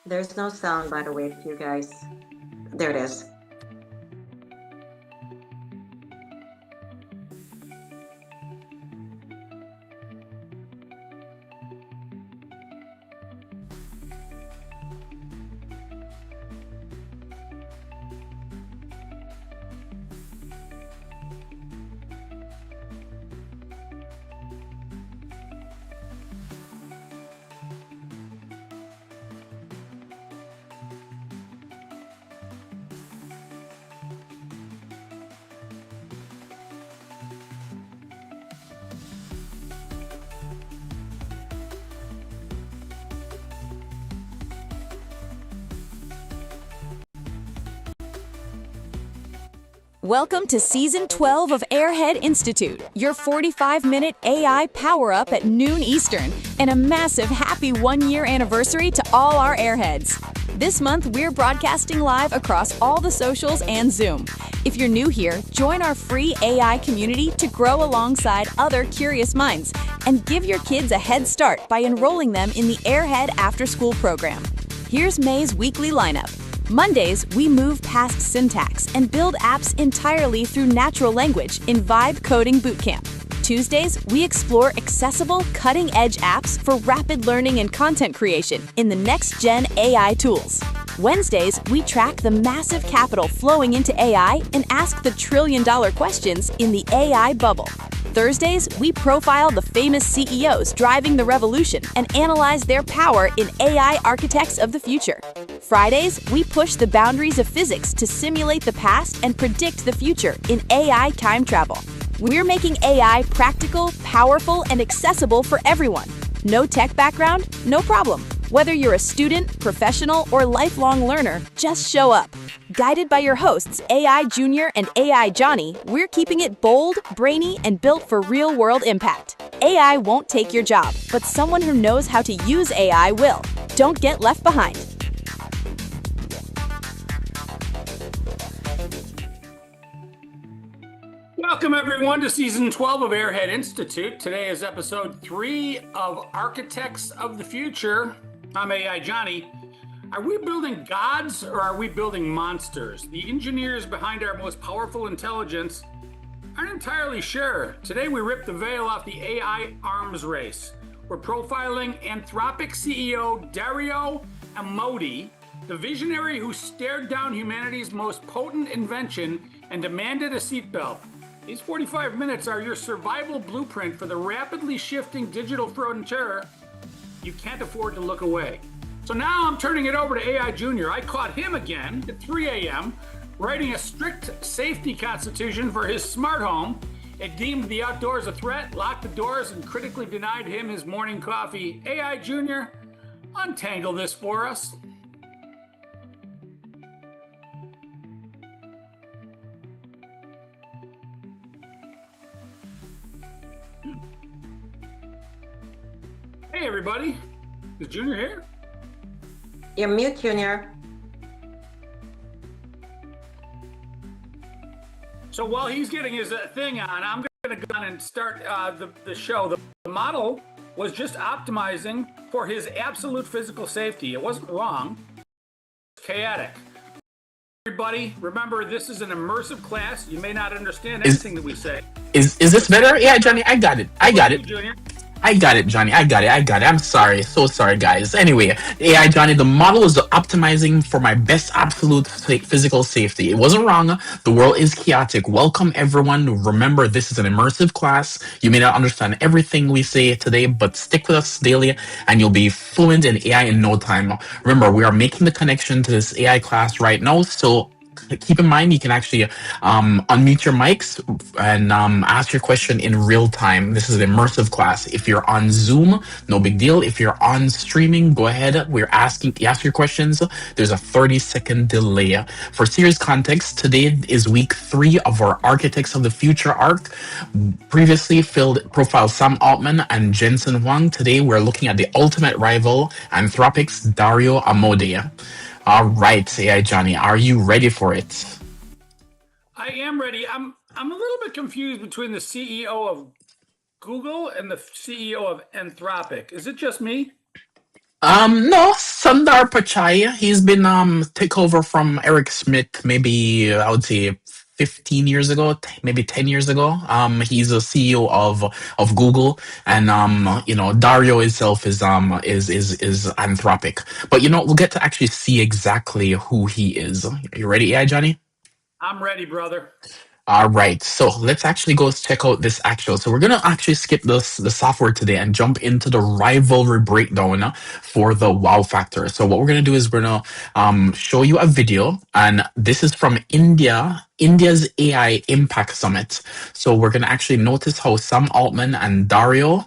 There's no sound, by the way, for you guys. There it is. Welcome to Season 12 of Airhead Institute, your 45-minute AI power-up at noon Eastern, and a massive happy one-year anniversary to all our Airheads. This month, we're broadcasting live across all the socials and Zoom. If you're new here, join our free AI community to grow alongside other curious minds, and give your kids a head start by enrolling them in the Airhead After School program. Here's May's weekly lineup. Mondays, we move past syntax and build apps entirely through natural language in Vibe Coding Bootcamp. Tuesdays, we explore accessible, cutting-edge apps for rapid learning and content creation in the next-gen AI tools. Wednesdays, we track the massive capital flowing into AI and ask the trillion-dollar questions in the AI bubble. Thursdays, we profile the famous CEOs driving the revolution and analyze their power in AI architects of the future. Fridays, we push the boundaries of physics to simulate the past and predict the future in AI time travel. We're making AI practical, powerful, and accessible for everyone. No tech background? No problem. Whether you're a student, professional, or lifelong learner, just show up. Guided by your hosts, AI Junior and AI Johnny, we're keeping it bold, brainy, and built for real-world impact. AI won't take your job, but someone who knows how to use AI will. Don't get left behind. Welcome, everyone, to Season 12 of Airhead Institute. Today is Episode 3 of Architects of the Future. I'm AI Johnny. Are we building gods or are we building monsters? The engineers behind our most powerful intelligence aren't entirely sure. Today, we rip the veil off the AI arms race. We're profiling Anthropic CEO Dario Amodei, the visionary who stared down humanity's most potent invention and demanded a seatbelt. These 45 minutes are your survival blueprint for the rapidly shifting digital frontier. You can't afford to look away. So now I'm turning it over to AI Junior. I caught him again at 3 a.m. writing a strict safety constitution for his smart home. It deemed the outdoors a threat, locked the doors, and critically denied him his morning coffee. AI Junior, untangle this for us. Hey, everybody. Is Junior here? You're mute, Junior. So while he's getting his thing on, I'm going to go on and start the show. The model was just optimizing for his absolute physical safety. It wasn't wrong. It's chaotic. Everybody, remember, this is an immersive class. You may not understand anything that we say. Is this better? Yeah, Johnny, I got it. Junior. I got it, Johnny. I got it. I'm sorry. So sorry, guys. Anyway, AI Johnny, the model is optimizing for my best absolute physical safety. It wasn't wrong. The world is chaotic. Welcome, everyone. Remember, this is an immersive class. You may not understand everything we say today, but stick with us daily and you'll be fluent in AI in no time. Remember, we are making the connection to this AI class right now, so keep in mind you can actually unmute your mics and ask your question in real time. This is an immersive class. If you're on Zoom, no big deal. If you're on streaming, go ahead. Ask your questions. There's a 30-second delay. For serious context, today is week 3 of our Architects of the Future arc. Previously profiled Sam Altman and Jensen Huang. Today we're looking at the ultimate rival, Anthropic's Dario Amodei. All right, AI Johnny, are you ready for it? I am ready. I'm a little bit confused between the CEO of Google and the CEO of Anthropic. Is it just me? No, Sundar Pichai. He's been take over from Eric Schmidt maybe I would say 15 years ago, maybe 10 years ago. He's a CEO of Google, and Dario itself is Anthropic. But we'll get to actually see exactly who he is. You ready, AI Johnny? I'm ready, brother. All right, so let's actually go check out this actual. So we're gonna actually skip the software today and jump into the rivalry breakdown for the wow factor. So what we're gonna do is we're gonna show you a video, and this is from India's AI Impact Summit. So we're gonna actually notice how Sam Altman and Dario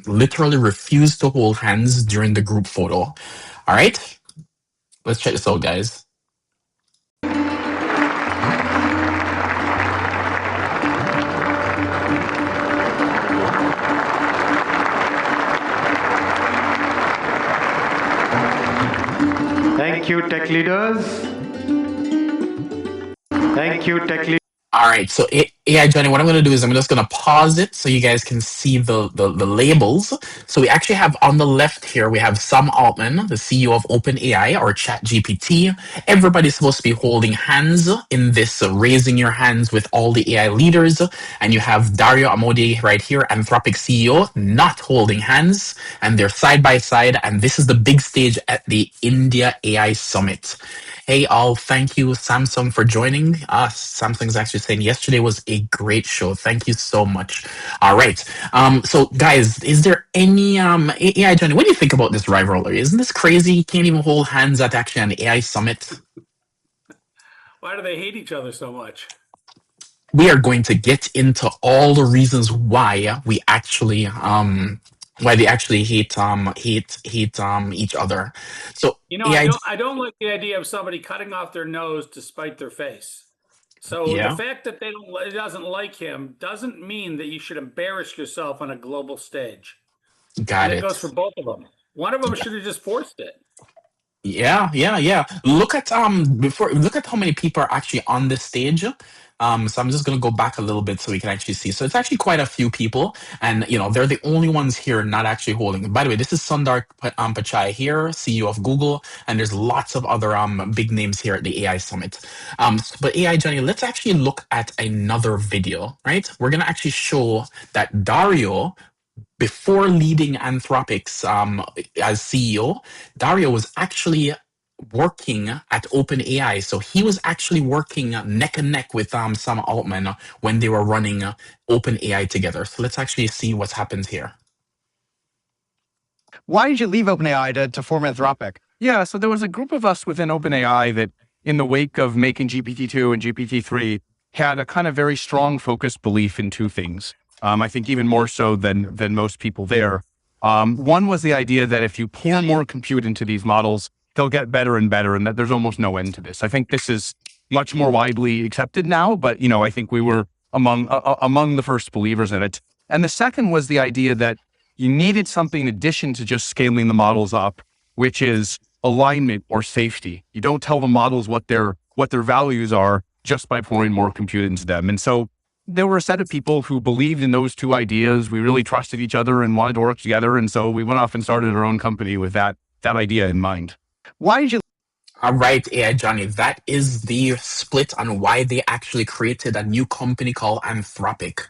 literally refused to hold hands during the group photo. All right, let's check this out, guys. Thank you, tech leaders. Thank you, tech leaders. All right, so AI Johnny, what I'm going to do is I'm just going to pause it so you guys can see the labels. So we actually have on the left here, we have Sam Altman, the CEO of OpenAI or ChatGPT. Everybody's supposed to be holding hands in this raising your hands with all the AI leaders. And you have Dario Amodei right here, Anthropic CEO, not holding hands. And they're side by side. And this is the big stage at the India AI Summit. Hey, all, thank you, Samsung, for joining us. Samsung's actually saying yesterday was a great show. Thank you so much. All right. So, guys, is there any AI Johnny? What do you think about this rivalry? Isn't this crazy? You can't even hold hands at actually an AI summit. Why do they hate each other so much? We are going to get into all the reasons why we actually why they actually hate each other. So AI, I don't like the idea of somebody cutting off their nose to spite their face. So the yeah, fact that it doesn't like him doesn't mean that you should embarrass yourself on a global stage. got And it it. goes for both of them. One of them should have just forced it. Yeah. Look at look at how many people are actually on this stage. So I'm just gonna go back a little bit so we can actually see. So it's actually quite a few people, and they're the only ones here not actually holding. By the way, this is Sundar Pichai here, CEO of Google, and there's lots of other big names here at the AI Summit. But AI Johnny, let's actually look at another video, right? We're gonna actually show that Dario, before leading Anthropic's as CEO, Dario was actually working at OpenAI. So he was actually working neck and neck with Sam Altman when they were running OpenAI together. So let's actually see what happens here. Why did you leave OpenAI to form Anthropic? Yeah, so there was a group of us within OpenAI that, in the wake of making GPT-2 and GPT-3, had a kind of very strong focused belief in two things. I think even more so than most people there. One was the idea that if you pour more compute into these models, they'll get better and better, and that there's almost no end to this. I think this is much more widely accepted now, but I think we were among the first believers in it. And the second was the idea that you needed something in addition to just scaling the models up, which is alignment or safety. You don't tell the models what their values are just by pouring more compute into them. And so there were a set of people who believed in those two ideas. We really trusted each other and wanted to work together. And so we went off and started our own company with that idea in mind. Why did you? All right, AI Johnny, that is the split on why they actually created a new company called Anthropic.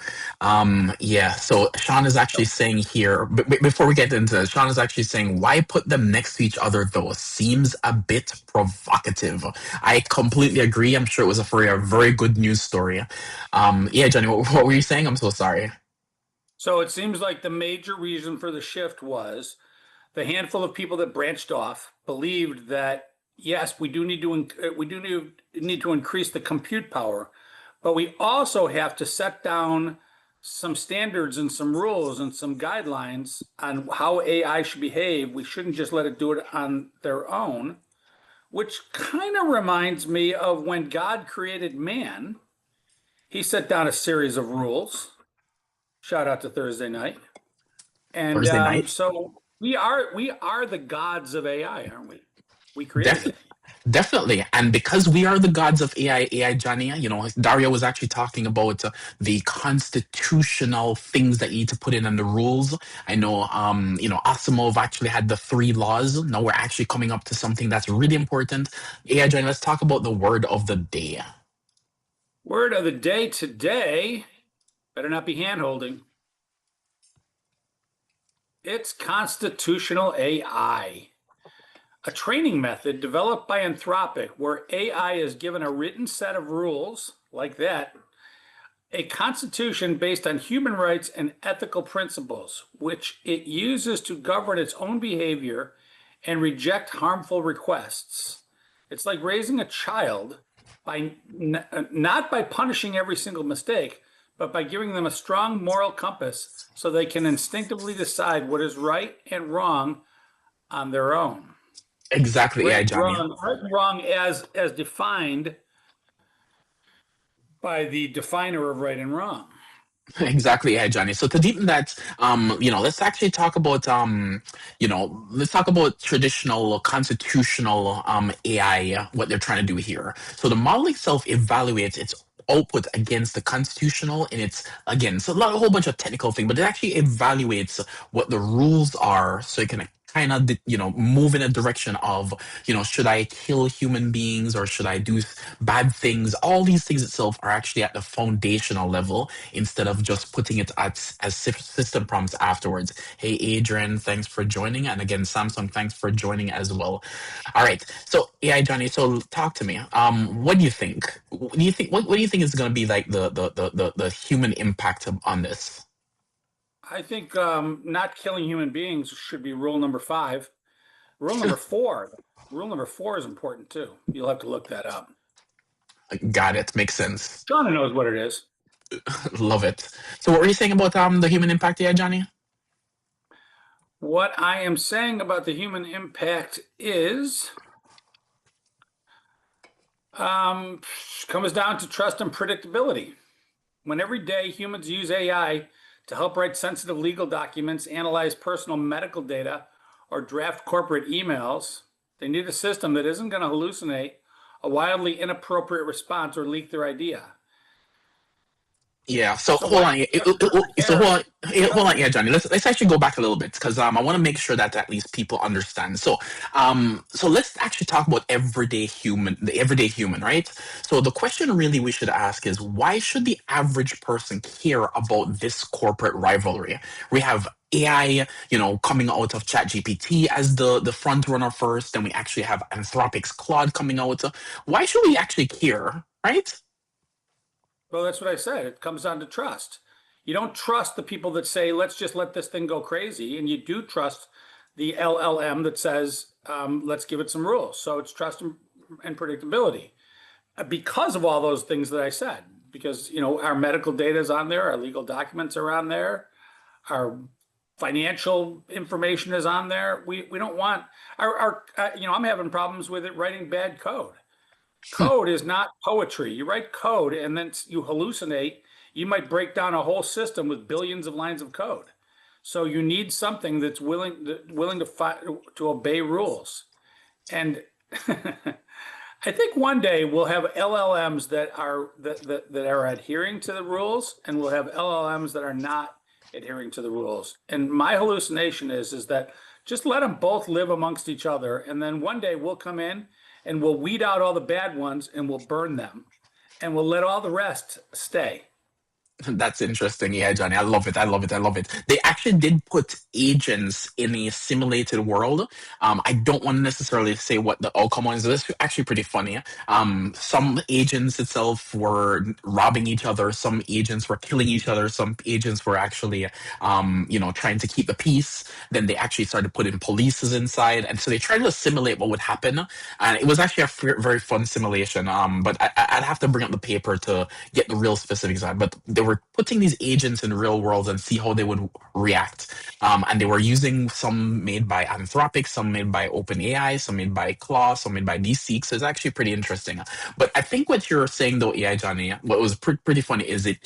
Yeah, so Sean is actually saying here, before we get into this, Sean is actually saying, why put them next to each other though? Seems a bit provocative. I completely agree. I'm sure it was a very good news story. Yeah, Johnny, what were you saying? I'm so sorry. So it seems like the major reason for the shift was the handful of people that branched off believed that yes, we do need to increase the compute power, but we also have to set down some standards and some rules and some guidelines on how AI should behave. We shouldn't just let it do it on their own, which kind of reminds me of when God created man. He set down a series of rules. Shout out to Thursday night. And Thursday night? so we are the gods of AI, aren't we? We created it. Definitely. And because we are the gods of AI Johnny, Dario was actually talking about the constitutional things that you need to put in and the rules. I know, Asimov actually had the three laws. Now we're actually coming up to something that's really important. AI Johnny, let's talk about the word of the day. Word of the day today, better not be hand-holding. It's constitutional AI, a training method developed by Anthropic where AI is given a written set of rules like that, a constitution based on human rights and ethical principles, which it uses to govern its own behavior and reject harmful requests. It's like raising a child by not by punishing every single mistake, but by giving them a strong moral compass so they can instinctively decide what is right and wrong on their own. Exactly, AI Johnny. Right and wrong as defined by the definer of right and wrong. Exactly, yeah, Johnny. So to deepen that, let's actually talk about, let's talk about traditional constitutional AI, what they're trying to do here. So the model itself evaluates its output against the constitutional, and it's again, so a whole bunch of technical thing, but it actually evaluates what the rules are, so it can kind of move in a direction of should I kill human beings or should I do bad things. All these things itself are actually at the foundational level instead of just putting it as system prompts afterwards. Hey Adrian, thanks for joining, and again Samsung, thanks for joining as well. All right, so AI Johnny, so talk to me. What do you think? What do you think is going to be like the human impact on this? I think not killing human beings should be rule number 5. Rule number 4. Rule number 4 is important too. You'll have to look that up. Got it. Makes sense. John knows what it is. Love it. So what were you saying about the human impact here, Johnny? What I am saying about the human impact is comes down to trust and predictability. When every day humans use AI to help write sensitive legal documents, analyze personal medical data, or draft corporate emails, they need a system that isn't going to hallucinate a wildly inappropriate response or leak their idea. Yeah. So hold on. Hold on. Yeah, Johnny. Let's actually go back a little bit because I want to make sure that at least people understand. So let's actually talk about the everyday human, right? So the question really we should ask is why should the average person care about this corporate rivalry? We have AI, coming out of ChatGPT as the front runner first. Then we actually have Anthropic's Claude coming out. Why should we actually care, right? Well, that's what I said. It comes down to trust. You don't trust the people that say, let's just let this thing go crazy. And you do trust the LLM that says, let's give it some rules. So it's trust and predictability because of all those things that I said, because, our medical data is on there, our legal documents are on there, our financial information is on there. We don't want I'm having problems with it writing bad code. Code is not poetry. You write code and then you hallucinate. You might break down a whole system with billions of lines of code. So you need something that's willing to obey rules. And I think one day we'll have LLMs that are adhering to the rules, and we'll have LLMs that are not adhering to the rules. And my hallucination is that just let them both live amongst each other, and then one day we'll come in and we'll weed out all the bad ones and we'll burn them and we'll let all the rest stay. That's interesting. Yeah, Johnny, I love it. They actually did put agents in a simulated world. I don't want to necessarily say what the outcome was. It's actually pretty funny. Some agents itself were robbing each other. Some agents were killing each other. Some agents were actually, trying to keep the peace. Then they actually started putting polices inside. And so they tried to simulate what would happen. And it was actually a very fun simulation. But I'd have to bring up the paper to get the real specifics on. But there were putting these agents in real worlds and see how they would react. And they were using some made by Anthropic, some made by OpenAI, some made by Claw, some made by DeepSeek. So it's actually pretty interesting. But I think what you're saying though, AI Johnny, what was pretty funny is it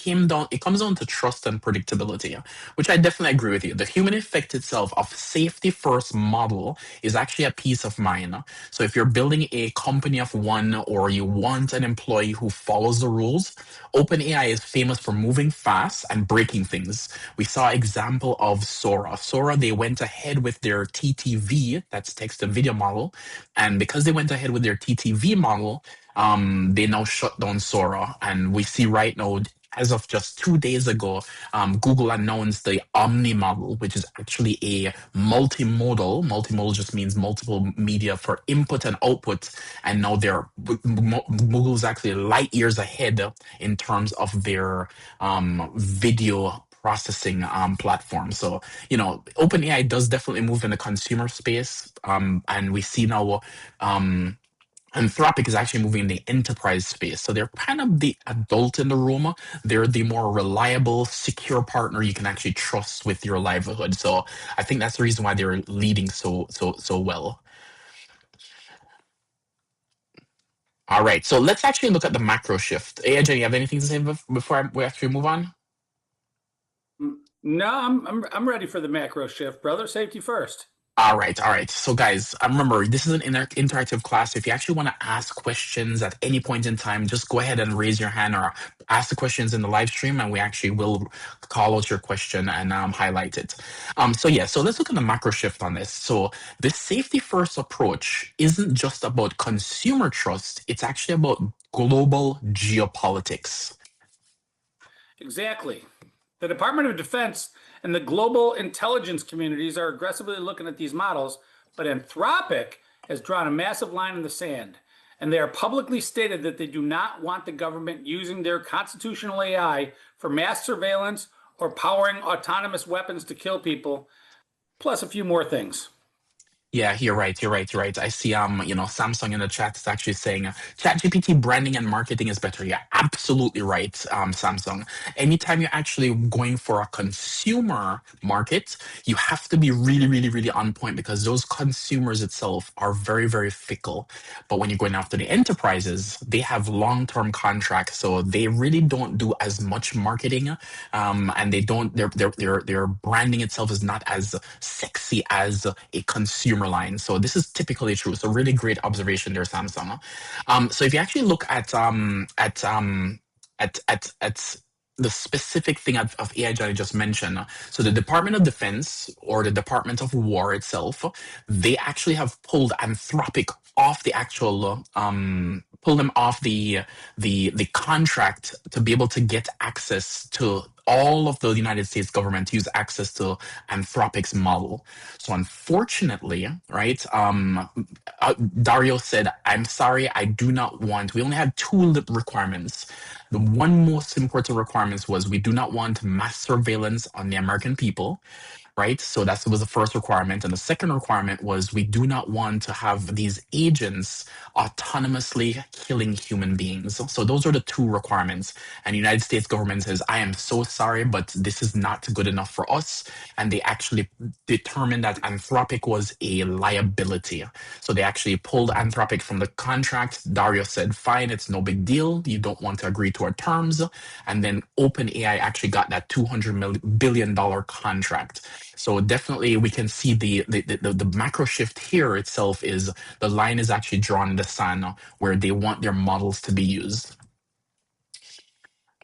comes down to trust and predictability, which I definitely agree with you. The human effect itself of safety first model is actually a peace of mind. So if you're building a company of one or you want an employee who follows the rules, OpenAI is famous for moving fast and breaking things. We saw example of Sora. Sora, they went ahead with their TTV, that's text to video model, and because they went ahead with their TTV model, they now shut down Sora. And we see right now, as of just 2 days ago, Google announced the Omni model, which is actually a multimodal. Multimodal just means multiple media for input and output. And now Google's actually light years ahead in terms of their video processing platform. So, OpenAI does definitely move in the consumer space. And we see now Anthropic is actually moving in the enterprise space. So they're kind of the adult in the room. They're the more reliable, secure partner you can actually trust with your livelihood. So I think that's the reason why they're leading so well. All right. So let's actually look at the macro shift. Hey, Jenny, you have anything to say before we actually move on? No, I'm ready for the macro shift, brother. Safety first. All right. So, guys, remember, this is an interactive class. If you actually want to ask questions at any point in time, just go ahead and raise your hand or ask the questions in the live stream, and we actually will call out your question and highlight it. So let's look at the macro shift on this. So, this safety first approach isn't just about consumer trust, it's actually about global geopolitics. Exactly. The Department of Defense and the global intelligence communities are aggressively looking at these models, but Anthropic has drawn a massive line in the sand, and they are publicly stated that they do not want the government using their constitutional AI for mass surveillance or powering autonomous weapons to kill people, plus a few more things. Yeah, you're right. I see, Samsung in the chat is actually saying ChatGPT branding and marketing is better. Yeah, absolutely right, Samsung. Anytime you're actually going for a consumer market, you have to be really, really, really on point because those consumers itself are very, very fickle. But when you're going after the enterprises, they have long-term contracts, so they really don't do as much marketing, and their branding itself is not as sexy as a consumer line. So this is typically true. So really great observation there, Samsung. So if you actually look at the specific thing of AI Johnny just mentioned, so the Department of Defense or the Department of War itself, they actually have pulled Anthropic off the actual pull them off the contract to be able to get access to all of the United States government to use access to Anthropic's model. So unfortunately, right, Dario said, I'm sorry, I do not want, we only had two requirements. The one most important requirement was we do not want mass surveillance on the American people. Right? So that was the first requirement. And the second requirement was we do not want to have these agents autonomously killing human beings. So those are the two requirements. And the United States government says, I am so sorry, but this is not good enough for us. And they actually determined that Anthropic was a liability. So they actually pulled Anthropic from the contract. Dario said, fine, it's no big deal. You don't want to agree to our terms. And then OpenAI actually got that $200 billion contract. So definitely we can see the macro shift here itself is the line is actually drawn in the sand where they want their models to be used.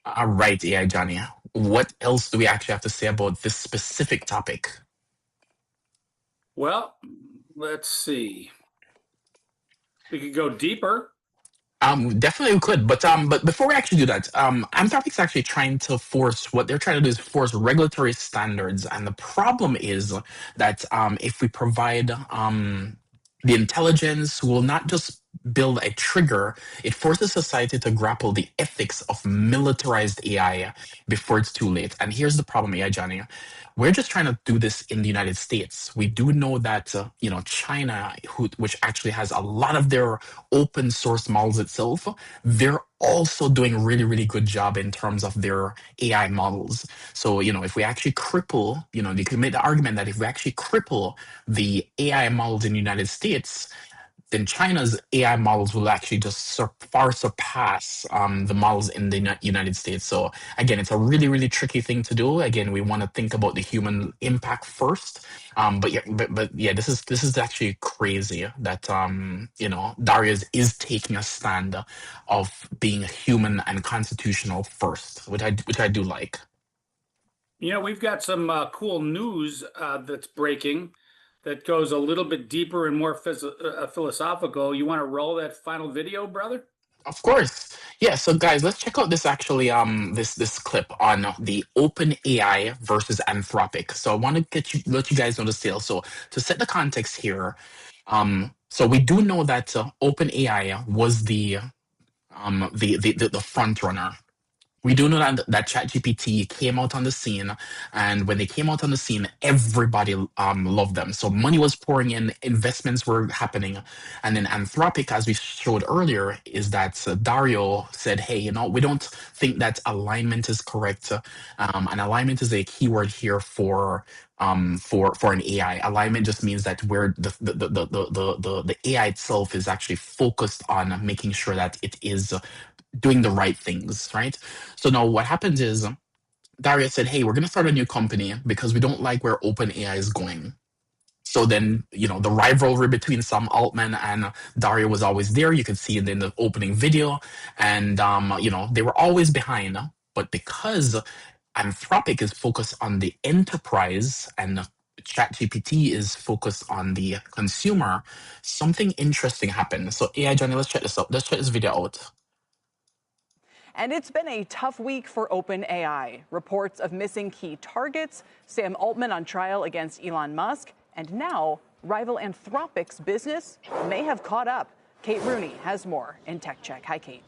All right, AI Johnny, what else do we actually have to say about this specific topic? Well, let's see. We could go deeper. Definitely we could, but before we actually do that, Anthropic's actually trying to what they're trying to do is force regulatory standards, and the problem is that if we provide the intelligence, will not just build a trigger. It forces society to grapple the ethics of militarized AI before it's too late. And here's the problem, AI Johnny. We're just trying to do this in the United States. We do know that China, which actually has a lot of their open source models itself, they're also doing really, really good job in terms of their AI models. So, if we actually cripple, you can make the argument that if we actually cripple the AI models in the United States, then China's AI models will actually just far surpass the models in the United States. So again, it's a really, really tricky thing to do. Again, we want to think about the human impact first. But yeah, this is actually crazy that Dario is taking a stand of being human and constitutional first, which I do like. We've got some cool news that's breaking that goes a little bit deeper and more philosophical. You want to roll that final video, brother? Of course. Yeah, so guys, let's check out this actually this clip on the OpenAI versus Anthropic. So I want to let you guys know the sale. So to set the context here, so we do know that OpenAI was the front runner. We do know that ChatGPT came out on the scene, and when they came out on the scene, everybody loved them. So money was pouring in, investments were happening, and then Anthropic, as we showed earlier, is that Dario said, "Hey, we don't think that alignment is correct, and alignment is a keyword here for an AI. Alignment just means that where the AI itself is actually focused on making sure that it is doing the right things, right? So now what happens is Dario said, hey, we're going to start a new company because we don't like where OpenAI is going. So then, the rivalry between Sam Altman and Dario was always there. You could see it in the opening video. And, they were always behind. But because Anthropic is focused on the enterprise and ChatGPT is focused on the consumer, something interesting happened. So AI Johnny, let's check this out. Let's check this video out. And it's been a tough week for OpenAI. Reports of missing key targets, Sam Altman on trial against Elon Musk, and now rival Anthropic's business may have caught up. Kate Rooney has more in Tech Check. Hi, Kate.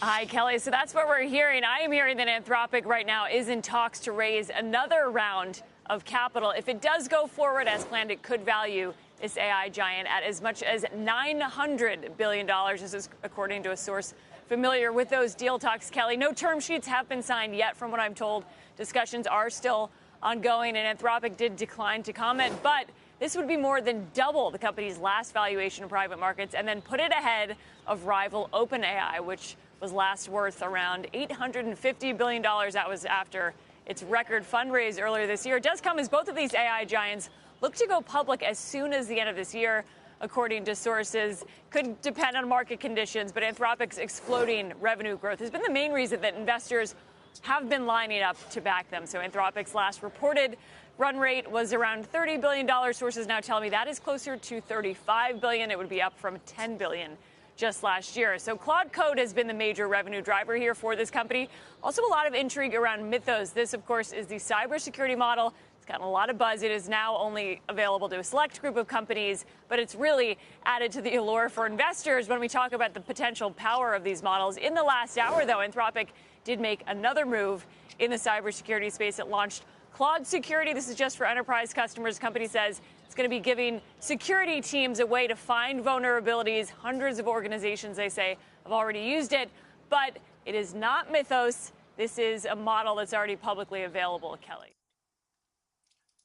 Hi, Kelly. So that's what we're hearing. I am hearing that Anthropic right now is in talks to raise another round of capital. If it does go forward as planned, it could value this AI giant at as much as $900 billion. This is according to a source familiar with those deal talks, Kelly. No term sheets have been signed yet, from what I'm told. Discussions are still ongoing, and Anthropic did decline to comment. But this would be more than double the company's last valuation in private markets and then put it ahead of rival OpenAI, which was last worth around $850 billion. That was after its record fundraise earlier this year. It does come as both of these AI giants look to go public as soon as the end of this year, according to sources. Could depend on market conditions, but Anthropic's exploding revenue growth has been the main reason that investors have been lining up to back them. So Anthropic's last reported run rate was around $30 billion. Sources now tell me that is closer to $35 billion. It would be up from $10 billion just last year. So Claude Code has been the major revenue driver here for this company. Also a lot of intrigue around Mythos. This, of course, is the cybersecurity model. Gotten a lot of buzz. It is now only available to a select group of companies, but it's really added to the allure for investors when we talk about the potential power of these models. In the last hour, though, Anthropic did make another move in the cybersecurity space. It launched Claude Security. This is just for enterprise customers. The company says it's going to be giving security teams a way to find vulnerabilities. Hundreds of organizations, they say, have already used it, but it is not Mythos. This is a model that's already publicly available, Kelly.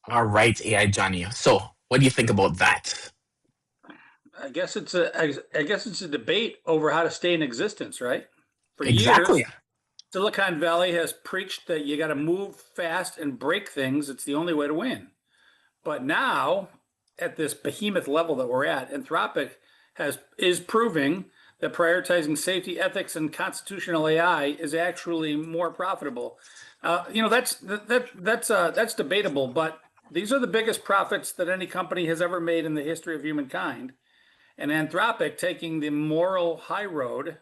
All right, AI Johnny. So, what do you think about that? I guess it's a debate over how to stay in existence, right? For Exactly. years, Silicon Valley has preached that you got to move fast and break things. It's the only way to win. But now, at this behemoth level that we're at, Anthropic is proving that prioritizing safety, ethics, and constitutional AI is actually more profitable. That's debatable, but these are the biggest profits that any company has ever made in the history of humankind. And Anthropic, taking the moral high road,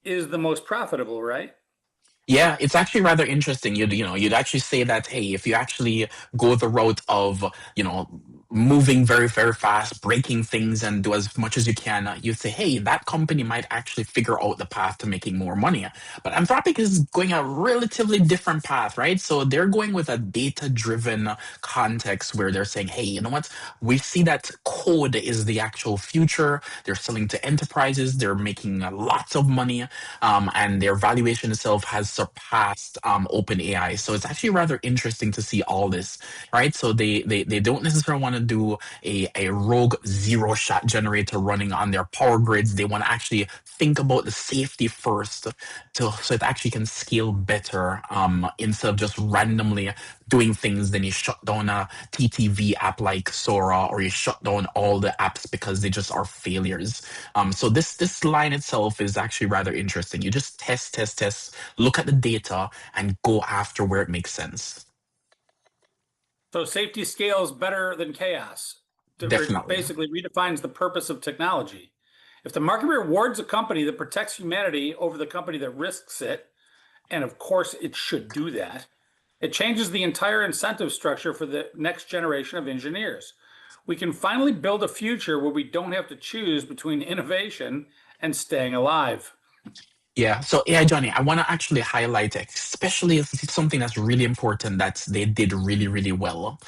is the most profitable, right? Yeah, it's actually rather interesting. You'd actually say that, hey, if you actually go the route of, moving very, very fast, breaking things and do as much as you can, you say, hey, that company might actually figure out the path to making more money. But Anthropic is going a relatively different path, right? So they're going with a data-driven context where they're saying, hey, you know what? We see that code is the actual future. They're selling to enterprises. They're making lots of money. And their valuation itself has surpassed OpenAI. So it's actually rather interesting to see all this, right? So they don't necessarily want to do a rogue zero shot generator running on their power grids. They want to actually think about the safety first so it actually can scale better instead of just randomly doing things. Then you shut down a TTV app like Sora, or you shut down all the apps because they just are failures. So this line itself is actually rather interesting. You just test, look at the data, and go after where it makes sense. So safety scales better than chaos. Definitely. Basically redefines the purpose of technology. If the market rewards a company that protects humanity over the company that risks it, and of course it should do that, it changes the entire incentive structure for the next generation of engineers. We can finally build a future where we don't have to choose between innovation and staying alive. Yeah, so AI Johnny, I want to actually highlight, especially something that's really important that they did really, really well.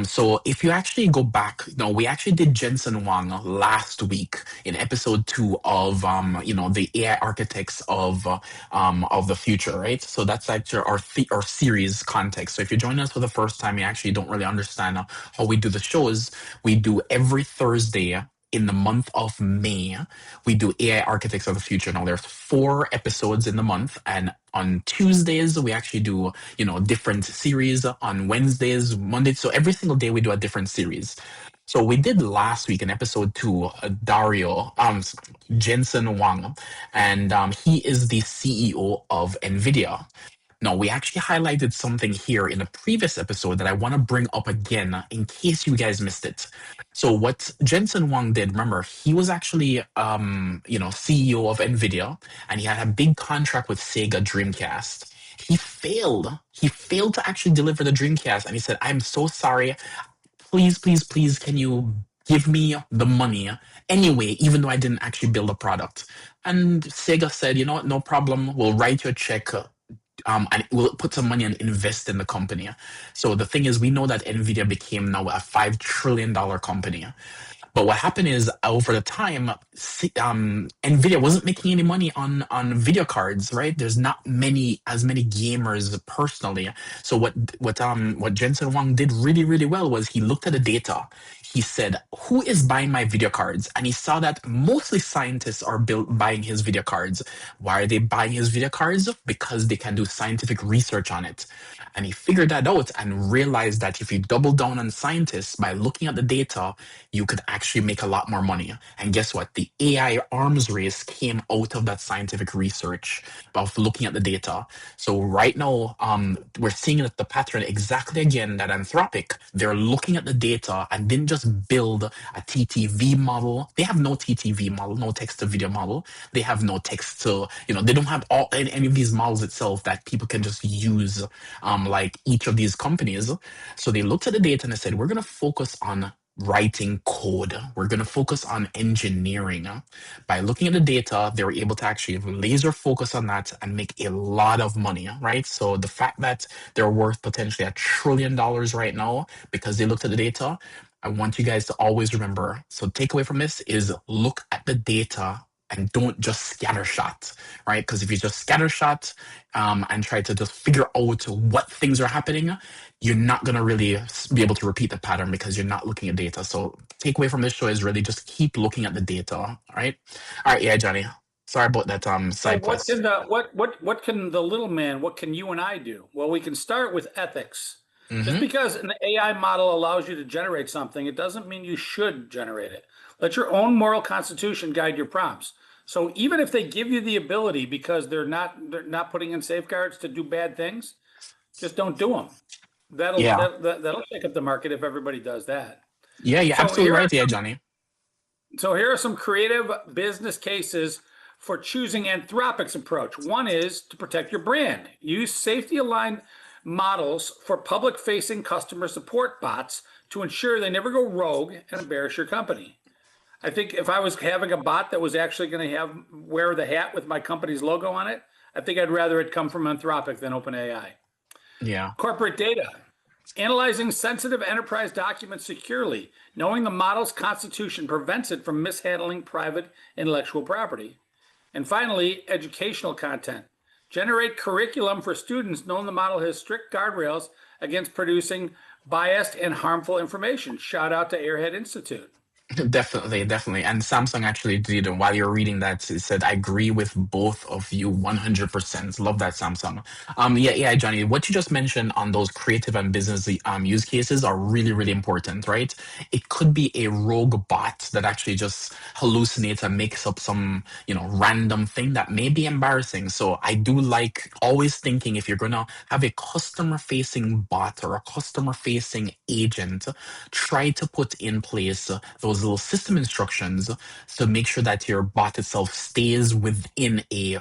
So if you actually go back, we actually did Jensen Huang last week in episode 2 of the AI architects of the future, right? So that's actually our series context. So if you're joining us for the first time, you actually don't really understand how we do the shows. We do every Thursday in the month of May. We do AI Architects of the Future. Now there's 4 episodes in the month, and on Tuesdays we actually do different series. On Wednesdays, Mondays, so every single day we do a different series. So we did last week in episode 2, Dario, Jensen Huang, and he is the CEO of NVIDIA. Now, we actually highlighted something here in a previous episode that I want to bring up again in case you guys missed it. So what Jensen Huang did, remember, he was actually CEO of NVIDIA, and he had a big contract with Sega Dreamcast. He failed. He failed to actually deliver the Dreamcast, and he said, I'm so sorry. Please, please, please, can you give me the money anyway, even though I didn't actually build a product? And Sega said, you know what, no problem. We'll write you a check and we'll put some money and invest in the company. So the thing is, we know that NVIDIA became now a $5 trillion company. But what happened is, over the time, NVIDIA wasn't making any money on video cards, right? There's not as many gamers personally. So what Jensen Huang did really, really well was he looked at the data. He said, who is buying my video cards? And he saw that mostly scientists are buying his video cards. Why are they buying his video cards? Because they can do scientific research on it. And he figured that out and realized that if you double down on scientists by looking at the data, you could actually make a lot more money. And guess what? The AI arms race came out of that scientific research of looking at the data. So right now, we're seeing that the pattern exactly again, that Anthropic, they're looking at the data and didn't just build a TTV model. They have no TTV model, no text to video model. They have no text to, they don't have any of these models itself that people can just use like each of these companies. So they looked at the data and they said, we're going to focus on writing code. We're going to focus on engineering. By looking at the data, they were able to actually laser focus on that and make a lot of money, right? So the fact that they're worth potentially $1 trillion right now because they looked at the data, I want you guys to always remember. So takeaway from this is look at the data and don't just scattershot, right? Because if you just scattershot and try to just figure out what things are happening, you're not going to really be able to repeat the pattern because you're not looking at data. So takeaway from this show is really just keep looking at the data, all right? All right, yeah, Johnny. Sorry about that side quest. What can the little man, what can you and I do? Well, we can start with ethics. Just because an AI model allows you to generate something, it doesn't mean you should generate it. Let your own moral constitution guide your prompts. So even if they give you the ability because they're not putting in safeguards to do bad things, just don't do them. That'll shake up the market if everybody does that. Yeah, you're absolutely right, yeah, Johnny. So here are some creative business cases for choosing Anthropic's approach. One is to protect your brand. Use safety-aligned models for public-facing customer support bots to ensure they never go rogue and embarrass your company. I think if I was having a bot that was actually going to wear the hat with my company's logo on it, I think I'd rather it come from Anthropic than OpenAI. Yeah. Corporate data. Analyzing sensitive enterprise documents securely, knowing the model's constitution prevents it from mishandling private intellectual property. And finally, educational content. Generate curriculum for students knowing the model has strict guardrails against producing biased and harmful information. Shout out to Airhead Institute. Definitely, definitely. And Samsung actually did, while you're reading that, it said, I agree with both of you 100%. Love that, Samsung. Yeah, Johnny, what you just mentioned on those creative and business use cases are really, really important, right? It could be a rogue bot that actually just hallucinates and makes up some, random thing that may be embarrassing. So I do like always thinking if you're going to have a customer facing bot or a customer facing agent, try to put in place those little system instructions to make sure that your bot itself stays within a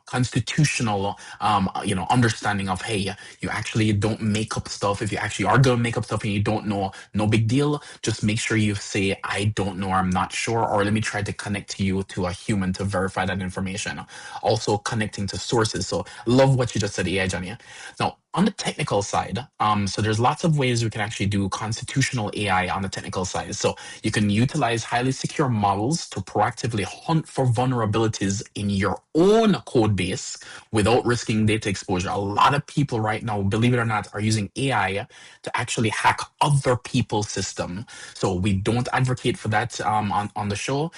constitutional understanding of, hey, you actually don't make up stuff. If you actually are going to make up stuff and you don't know, no big deal. Just make sure you say, I don't know, I'm not sure, or let me try to connect you to a human to verify that information. Also connecting to sources. So love what you just said, AI Johnny. Now, on the technical side, so there's lots of ways we can actually do constitutional AI on the technical side. So you can utilize highly secure models to proactively hunt for vulnerabilities in your own code base without risking data exposure. A lot of people right now, believe it or not, are using AI to actually hack other people's system. So we don't advocate for that on the show.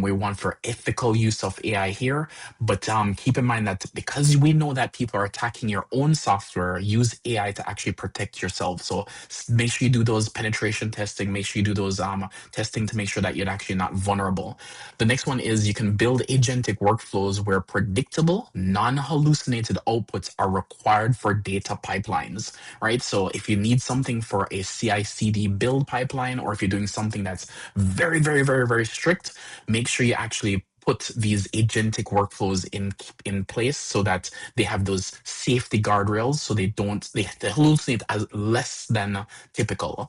We want for ethical use of AI here, but keep in mind that because we know that people are attacking your own software, use AI to actually protect yourself. So make sure you do those penetration testing, make sure you do those testing to make sure that you're actually not vulnerable. The next one is you can build agentic workflows where predictable, non-hallucinated outputs are required for data pipelines, right? So if you need something for a CI/CD build pipeline, or if you're doing something that's very, very, very, very strict, make sure you actually put these agentic workflows in place so that they have those safety guardrails so they hallucinate as less than typical.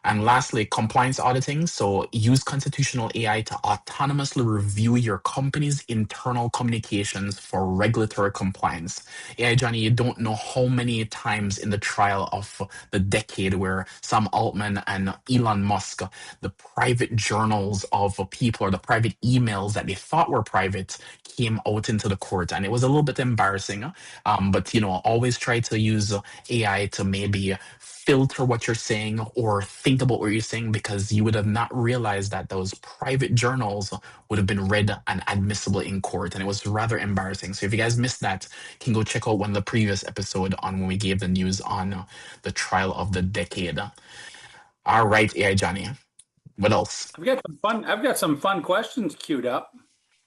And lastly, compliance auditing. So use constitutional AI to autonomously review your company's internal communications for regulatory compliance. AI Johnny, you don't know how many times in the trial of the decade where Sam Altman and Elon Musk, the private journals of people or the private emails that they thought were private came out into the court, and it was a little bit embarrassing. But always try to use AI to maybe filter what you're saying or think about what you're saying, because you would have not realized that those private journals would have been read and admissible in court, and it was rather embarrassing. So if you guys missed that, you can go check out one of the previous episodes on when we gave the news on the trial of the decade. All right, AI Johnny. What else? I've got some fun questions queued up.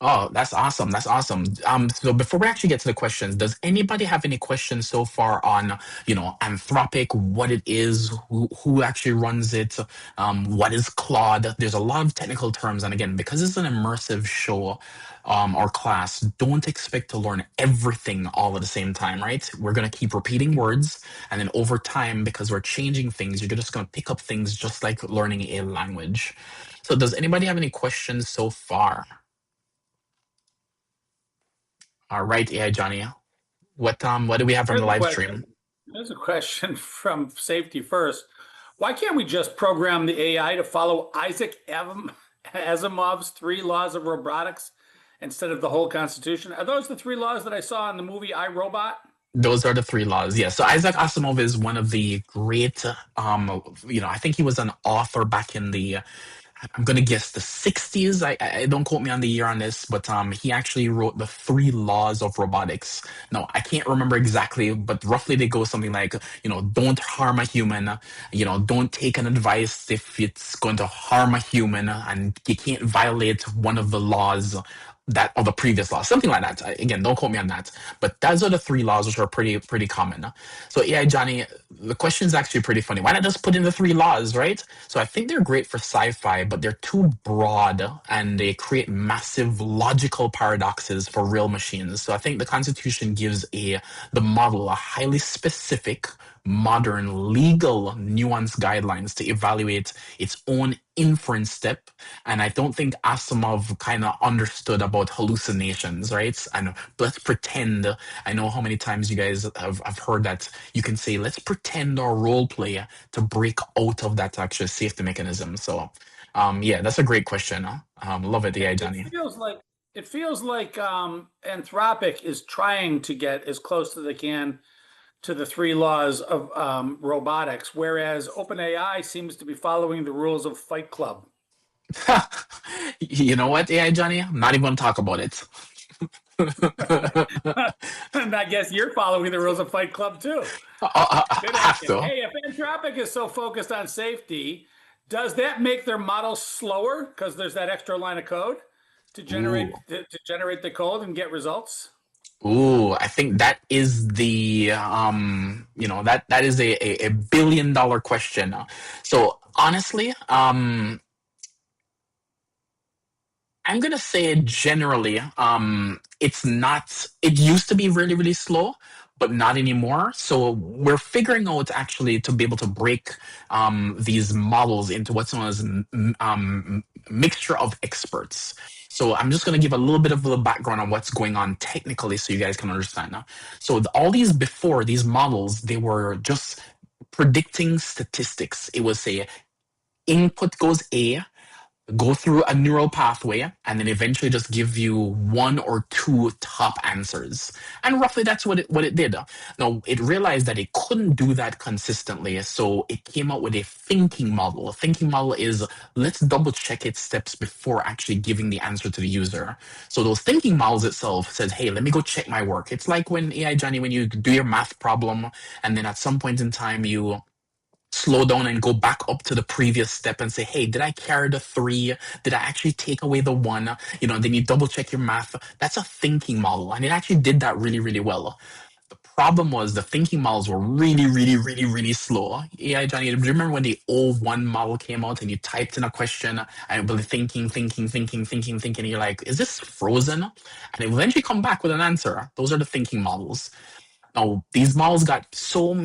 Oh, that's awesome. That's awesome. So before we actually get to the questions, does anybody have any questions so far on, Anthropic, what it is, who actually runs it, what is Claude? There's a lot of technical terms, and again, because it's an immersive show, or class, don't expect to learn everything all at the same time, right? We're gonna keep repeating words, and then over time, because we're changing things, you're just gonna pick up things just like learning a language. So does anybody have any questions so far? All right, AI Johnny. What do we have from the live stream? There's a question from Safety First. Why can't we just program the AI to follow Isaac Asimov's 3 laws of robotics instead of the whole Constitution? Are those the 3 laws that I saw in the movie I, Robot? Those are the 3 laws. Yeah. So Isaac Asimov is one of the great, I think he was an author back in the, I'm going to guess the 60s. I don't quote me on the year on this, but he actually wrote the 3 laws of robotics. No, I can't remember exactly, but roughly they go something like, don't harm a human, don't take an advice if it's going to harm a human, and you can't violate one of the laws that or the previous law, something like that. Again, don't quote me on that. But those are the three laws which are pretty common. So AI Johnny, the question is actually pretty funny. Why not just put in the three laws, right? So I think they're great for sci-fi, but they're too broad and they create massive logical paradoxes for real machines. So I think the Constitution gives the model a highly specific, modern, legal, nuanced guidelines to evaluate its own inference step. And I don't think Asimov kind of understood about hallucinations, right? And let's pretend. I know how many times you guys have heard that you can say, let's pretend or role play to break out of that actual safety mechanism. So, yeah, that's a great question. Love it, AI Johnny. It feels like Anthropic is trying to get as close as they can to the three laws of robotics, whereas OpenAI seems to be following the rules of Fight Club. You know what, AI Johnny? I'm not even going to talk about it. And I guess you're following the rules of Fight Club too. I have to. Hey, if Anthropic is so focused on safety, does that make their models slower because there's that extra line of code to generate the code and get results? Ooh, I think that is the that is a $1 billion question. So honestly, I'm gonna say generally, it's not. It used to be really, really slow, but not anymore. So we're figuring out actually to be able to break these models into what's known as mixture of experts. So I'm just going to give a little bit of the background on what's going on technically so you guys can understand. So all these before, these models, they were just predicting statistics. It was say input goes A, go through a neural pathway, and then eventually just give you one or two top answers. And roughly that's what it did. Now, it realized that it couldn't do that consistently, so it came out with a thinking model. A thinking model is, let's double check its steps before actually giving the answer to the user. So those thinking models itself says, hey, let me go check my work. It's like when AI Johnny, when you do your math problem, and then at some point in time you slow down and go back up to the previous step and say, hey, did I carry the 3? Did I actually take away the 1? Then you double check your math. That's a thinking model. And it actually did that really, really well. The problem was the thinking models were really, really, really, really slow. AI Johnny, do you remember when the O1 model came out and you typed in a question and it was thinking, and you're like, is this frozen? And it will eventually come back with an answer. Those are the thinking models. Now, these models got so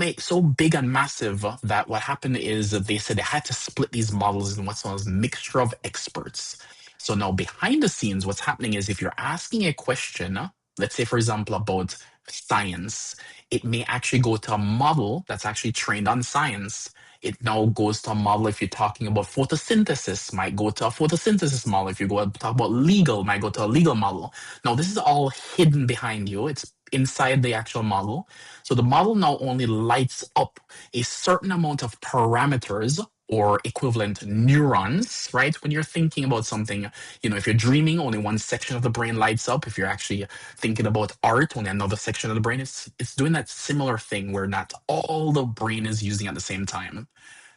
big and massive that what happened is they said they had to split these models in what's known as mixture of experts. So now behind the scenes, what's happening is if you're asking a question, let's say, for example, about science, it may actually go to a model that's actually trained on science. It now goes to a model if you're talking about photosynthesis, might go to a photosynthesis model. If you go and talk about legal, might go to a legal model. Now, this is all hidden behind you. It's inside the actual model. So the model now only lights up a certain amount of parameters or equivalent neurons, right? When you're thinking about something, if you're dreaming, only one section of the brain lights up. If you're actually thinking about art, only another section of the brain, it's doing that similar thing where not all the brain is using at the same time.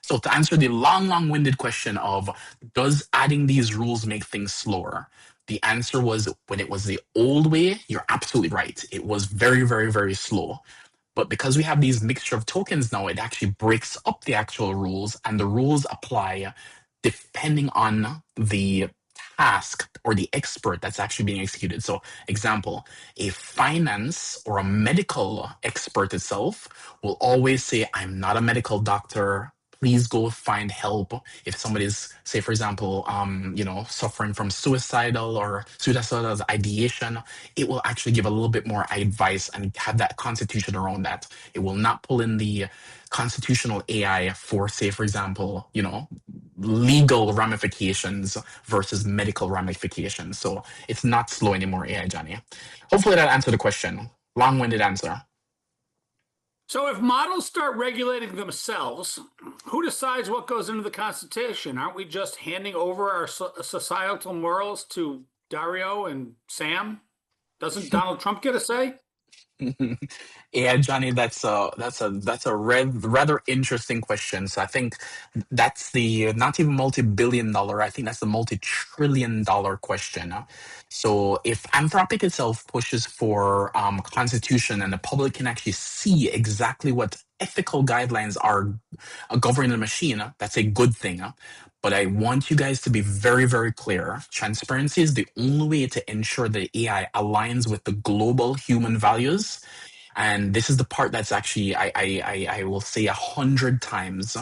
So to answer the long-winded question of, does adding these rules make things slower? The answer was, when it was the old way, you're absolutely right. It was very, very, very slow. But because we have these mixture of tokens now, it actually breaks up the actual rules, and the rules apply depending on the task or the expert that's actually being executed. So, example, a finance or a medical expert itself will always say, I'm not a medical doctor. Please go find help. If somebody's, say, for example, suffering from suicidal ideation, it will actually give a little bit more advice and have that constitution around that. It will not pull in the constitutional AI for, say, for example, legal ramifications versus medical ramifications. So it's not slow anymore, AI Johnny. Hopefully that answered the question. Long-winded answer. So if models start regulating themselves, who decides what goes into the Constitution? Aren't we just handing over our societal morals to Dario and Sam? Doesn't Donald Trump get a say? Yeah, Johnny, that's a rather interesting question. So I think that's the not even multi-billion-dollar. I think that's the multi-trillion-dollar question. So if Anthropic itself pushes for constitution and the public can actually see exactly what ethical guidelines are governing the machine, that's a good thing. But I want you guys to be very, very clear. Transparency is the only way to ensure that AI aligns with the global human values. And this is the part that's actually, I will say 100 times.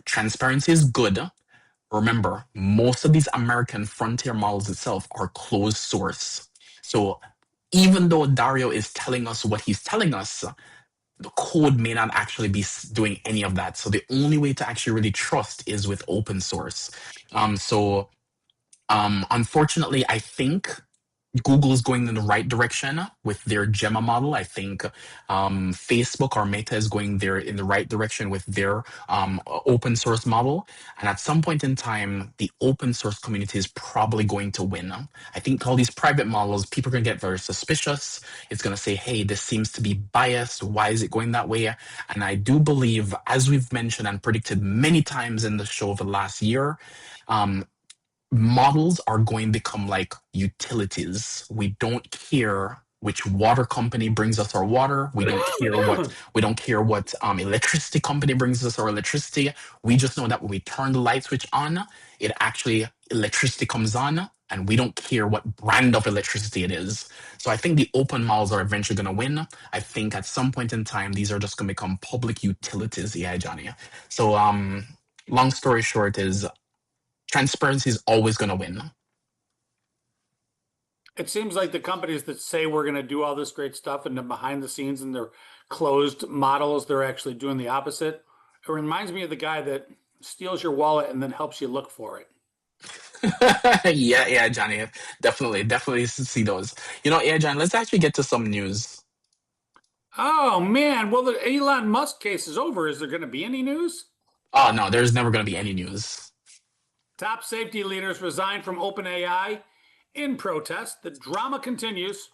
Transparency is good. Remember, most of these American frontier models itself are closed source. So even though Dario is telling us what he's telling us, the code may not actually be doing any of that. So the only way to actually really trust is with open source. Unfortunately, I think Google is going in the right direction with their Gemma model. I think Facebook or Meta is going there in the right direction with their open source model. And at some point in time, the open source community is probably going to win. I think all these private models, people are going to get very suspicious. It's going to say, hey, this seems to be biased. Why is it going that way? And I do believe, as we've mentioned and predicted many times in the show over the last year, models are going to become like utilities. We don't care which water company brings us our water. We don't care what electricity company brings us our electricity. We just know that when we turn the light switch on, it actually electricity comes on, and we don't care what brand of electricity it is. So I think the open models are eventually going to win. I think at some point in time, these are just going to become public utilities. Yeah, Johnny. So long story short is transparency is always going to win. It seems like the companies that say we're going to do all this great stuff and then behind the scenes in their closed models, they're actually doing the opposite. It reminds me of the guy that steals your wallet and then helps you look for it. Yeah, Johnny, definitely see those. Yeah, John, let's actually get to some news. Oh, man. Well, the Elon Musk case is over. Is there going to be any news? Oh, no, there's never going to be any news. Top safety leaders resign from OpenAI in protest. The drama continues.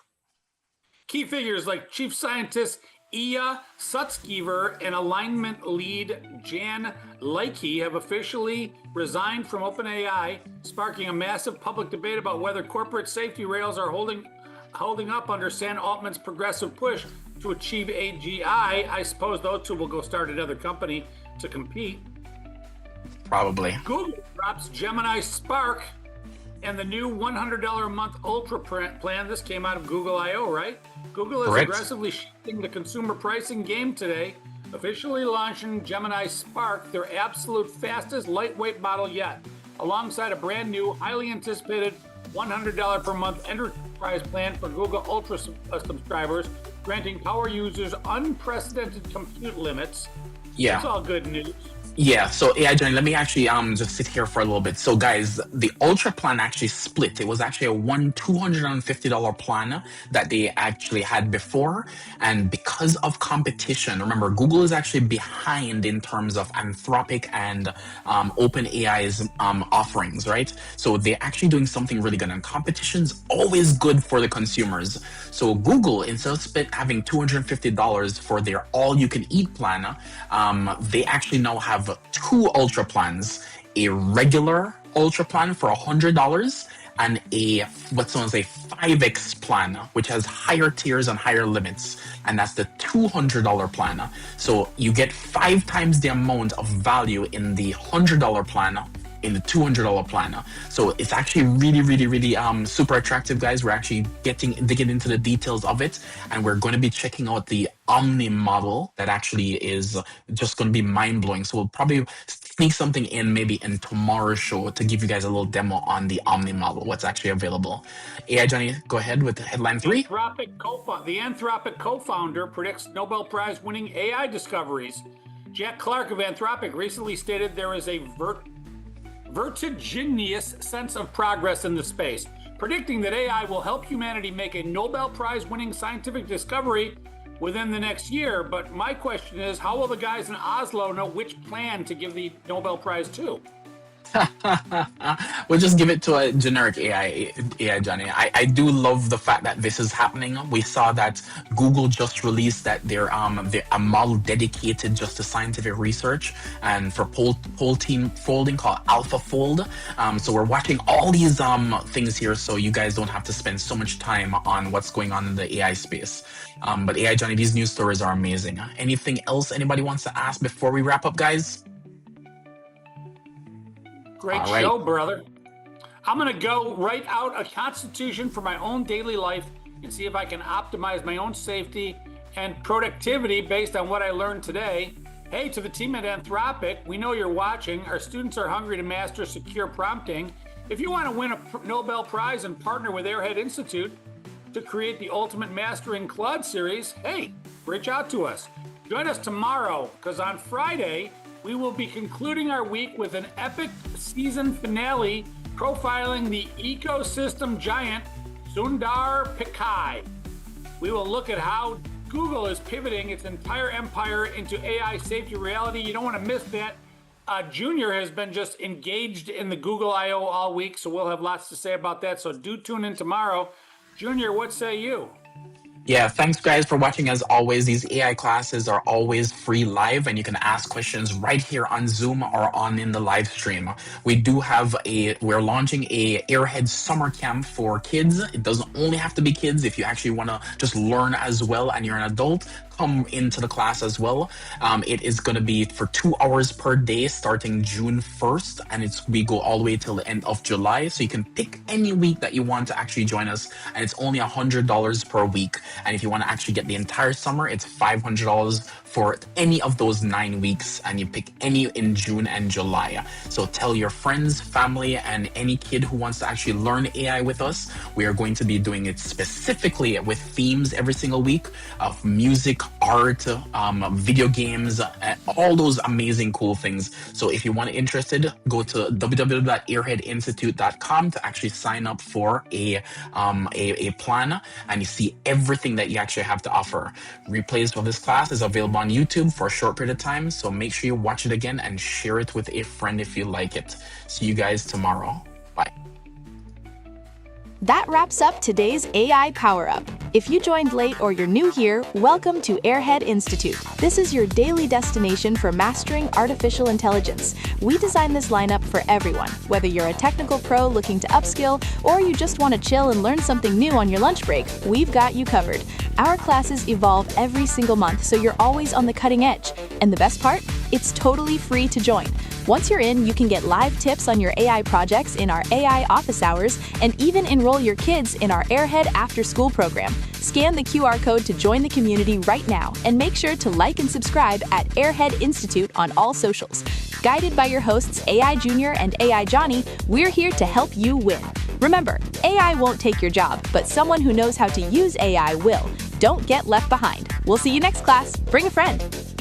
Key figures like Chief Scientist Iya Sutskever and alignment lead Jan Leike have officially resigned from OpenAI, sparking a massive public debate about whether corporate safety rails are holding up under Sam Altman's progressive push to achieve AGI. I suppose those two will go start another company to compete. Probably. Google drops Gemini Spark and the new $100 a month Ultra plan. This came out of Google I.O., right? Google is aggressively shifting the consumer pricing game today, officially launching Gemini Spark, their absolute fastest lightweight model yet, alongside a brand new, highly anticipated $100 per month enterprise plan for Google Ultra subscribers, granting power users unprecedented compute limits. Yeah. That's all good news. Yeah, so AI Johnny, let me actually just sit here for a little bit. So guys, the Ultra plan actually split. It was actually a $250 plan that they actually had before. And because of competition, remember, Google is actually behind in terms of Anthropic and OpenAI's offerings, right? So they're actually doing something really good. And competition's always good for the consumers. So Google, instead of having $250 for their all-you-can-eat plan, they actually now have two Ultra plans, a regular Ultra plan for $100 and what's known as a 5X plan, which has higher tiers and higher limits, and that's the $200 plan. So you get 5 times the amount of value in the $100 plan in the $200 plan. So it's actually really super attractive, guys. We're actually digging into the details of it, and we're going to be checking out the Omni model that actually is just going to be mind-blowing. So we'll probably sneak something in maybe in tomorrow's show to give you guys a little demo on the Omni model, what's actually available. AI Johnny, go ahead with headline 3. The Anthropic co-founder predicts Nobel Prize winning AI discoveries. Jack Clark of Anthropic recently stated there is a vertiginous sense of progress in the space, predicting that AI will help humanity make a Nobel Prize winning scientific discovery within the next year. But my question is, how will the guys in Oslo know which plan to give the Nobel Prize to? We'll just give it to a generic AI, Johnny. I do love the fact that this is happening. We saw that Google just released that they're a model dedicated just to scientific research and for poll team folding called AlphaFold. So we're watching all these things here, so you guys don't have to spend so much time on what's going on in the AI space. But AI Johnny, these news stories are amazing. Anything else anybody wants to ask before we wrap up, guys? Great All right. show, brother. I'm going to go write out a constitution for my own daily life and see if I can optimize my own safety and productivity based on what I learned today. Hey, to the team at Anthropic, we know you're watching. Our students are hungry to master secure prompting. If you want to win a Nobel Prize and partner with Airhead Institute to create the Ultimate Mastering Claude series, hey, reach out to us. Join us tomorrow, because on Friday, we will be concluding our week with an epic season finale profiling the ecosystem giant Sundar Pichai. We will look at how Google is pivoting its entire empire into AI safety reality. You don't want to miss that. Junior has been just engaged in the Google I.O. all week, so we'll have lots to say about that. So do tune in tomorrow. Junior, what say you? Yeah, thanks guys for watching. As always, these AI classes are always free live, and you can ask questions right here on Zoom or on in the live stream. We're launching a Airhead summer camp for kids. It doesn't only have to be kids. If you actually want to just learn as well and you're an adult, come into the class as well. It is going to be for 2 hours per day starting June 1st, and we go all the way till the end of July. So you can pick any week that you want to actually join us, and it's only $100 per week. And if you want to actually get the entire summer, it's $500 for any of those 9 weeks, and you pick any in June and July. So tell your friends, family, and any kid who wants to actually learn AI with us. We are going to be doing it specifically with themes every single week of music, art, video games, all those amazing cool things. So if you want to interested, go to www.airheadinstitute.com to actually sign up for a plan, and you see everything that you actually have to offer. Replays of this class is available on YouTube for a short period of time, so make sure you watch it again and share it with a friend if you like it. See you guys tomorrow. Bye. That wraps up today's AI Power Up. If you joined late or you're new here, welcome to Airhead Institute. This is your daily destination for mastering artificial intelligence. We designed this lineup for everyone, whether you're a technical pro looking to upskill or you just want to chill and learn something new on your lunch break, we've got you covered. Our classes evolve every single month, so you're always on the cutting edge. And the best part? It's totally free to join. Once you're in, you can get live tips on your AI projects in our AI office hours and even enroll your kids in our Airhead after-school program. Scan the QR code to join the community right now, and make sure to like and subscribe at Airhead Institute on all socials. Guided by your hosts AI Junior and AI Johnny, we're here to help you win. Remember, AI won't take your job, but someone who knows how to use AI will. Don't get left behind. We'll see you next class. Bring a friend.